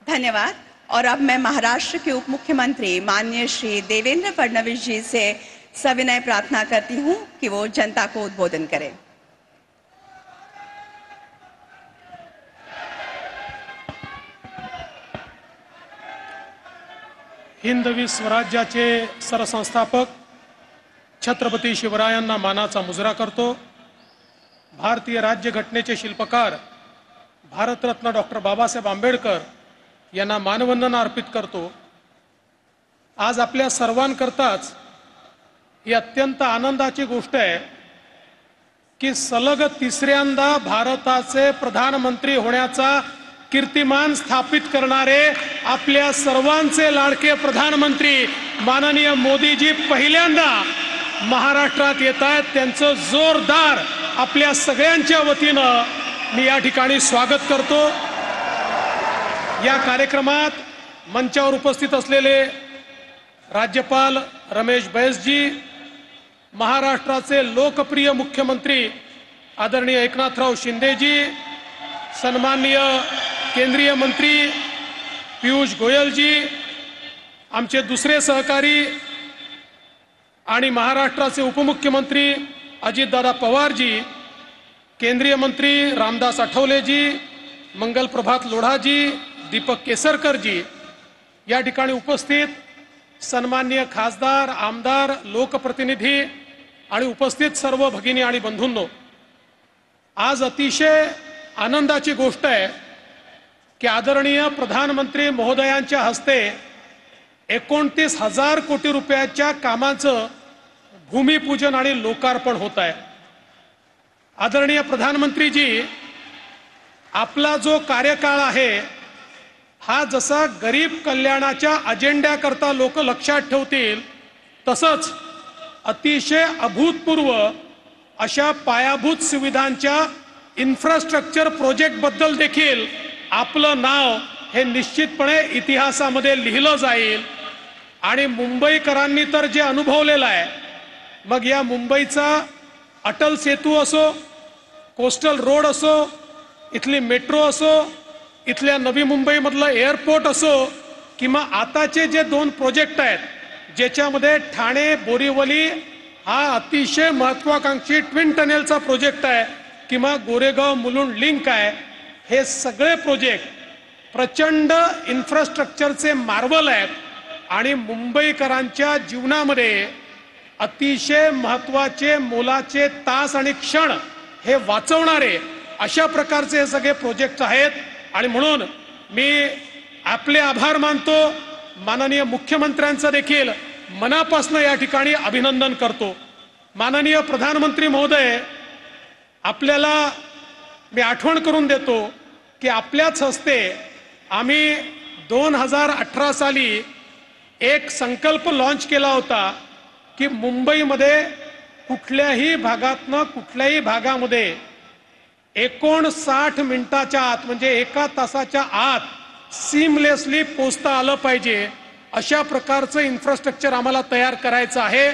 धन्यवाद। और अब मैं महाराष्ट्र के उप मुख्यमंत्री माननीय श्री देवेंद्र फडणवीस जी से सविनय प्रार्थना करती हूं कि वो जनता को उद्बोधन करें। हिंदवी स्वराज्याचे सरसंस्थापक छत्रपती शिवरायांना मानाचा मुजरा करतो। भारतीय राज्यघटनेचे शिल्पकार भारतरत्न डॉक्टर बाबासाहेब आंबेडकर यांना मानवंदना अर्पित करतो। आज आपल्या सर्वांकरताच ही अत्यंत आनंदाची गोष्ट आहे की सलग तिसऱ्यांदा भारताचे प्रधानमंत्री होण्याचा कीर्तिमान स्थापित करणारे आपल्या सर्वांचे लाडके प्रधानमंत्री माननीय मोदीजी पहिल्यांदा महाराष्ट्रात येत आहेत। त्यांचं जोरदार आपल्या सगळ्यांच्या वतीनं मी या ठिकाणी स्वागत करतो। या कार्यक्रमात मंचावर उपस्थित असलेले राज्यपाल रमेश बैसजी, महाराष्ट्राचे लोकप्रिय मुख्यमंत्री आदरणीय एकनाथराव शिंदेजी, सन्माननीय केंद्रीय मंत्री पीयूष गोयलजी, आमचे दुसरे सहकारी आणि महाराष्ट्राचे उपमुख्यमंत्री अजितदादा पवारजी, केंद्रीय मंत्री रामदास आठवलेजी, मंगल प्रभात लोढाजी, दीपक केसरकरजी, या ठिकाणी उपस्थित सन्माननीय खासदार, आमदार, लोकप्रतिनिधी आणि उपस्थित सर्व भगिनी आणि बंधूंनो, आज अतिशय आनंदाची गोष्ट आहे की आदरणीय प्रधानमंत्री महोदयांच्या हस्ते 29,000 कोटी रुपयाच्या कामाचं भूमिपूजन आणि लोकार्पण होत आहे। आदरणीय प्रधानमंत्रीजी, आपला जो कार्यकाळ आहे हा जसा गरीब कल्याणाच्या अजेंड्याकरता लोक लक्षात ठेवतील, तसंच अतिशय अभूतपूर्व अशा पायाभूत सुविधांच्या इन्फ्रास्ट्रक्चर प्रोजेक्ट बद्दल देखील आपलं नाव हे निश्चितपणे इतिहासामध्ये लिहिलं जाईल। आणि मुंबईकरांनी तर जे अनुभवलेलं आहे, मग या मुंबईचा अटल सेतू असो, कोस्टल रोड असो, इथली मेट्रो असो, इथल्या नवी मुंबईमधलं एअरपोर्ट असो, किंवा आताचे जे 2 प्रोजेक्ट आहेत ज्याच्यामध्ये ठाणे बोरीवली हा अतिशय महत्वाकांक्षी ट्विन टनेलचा प्रोजेक्ट आहे, किंवा गोरेगाव मुलुंड लिंक आहे, हे सगळे प्रोजेक्ट प्रचंड इन्फ्रास्ट्रक्चरचे मार्वल आहेत आणि मुंबईकरांच्या जीवनामध्ये अतिशय महत्वाचे मोलाचे तास आणि क्षण हे वाचवणारे अशा प्रकारचे हे सगळे प्रोजेक्ट आहेत। आणि म्हणून मी आपले आभार मानतो, माननीय मुख्यमंत्र्यांचं देखील मनापासून या ठिकाणी अभिनंदन करतो। माननीय प्रधानमंत्री महोदय, आपल्याला मी आठवण करून देतो की आपल्याच हस्ते आम्ही 2018 साली एक संकल्प लॉन्च केला होता की मुंबईमध्ये कुठल्याही भागातनं कुठल्याही भागामध्ये 59 मिनिटाच्या आत म्हणजे 1 तासाच्या आत सीमलेसली पोहोचता आलं पाहिजे, अशा प्रकारचं इन्फ्रास्ट्रक्चर आम्हाला तयार करायचं आहे।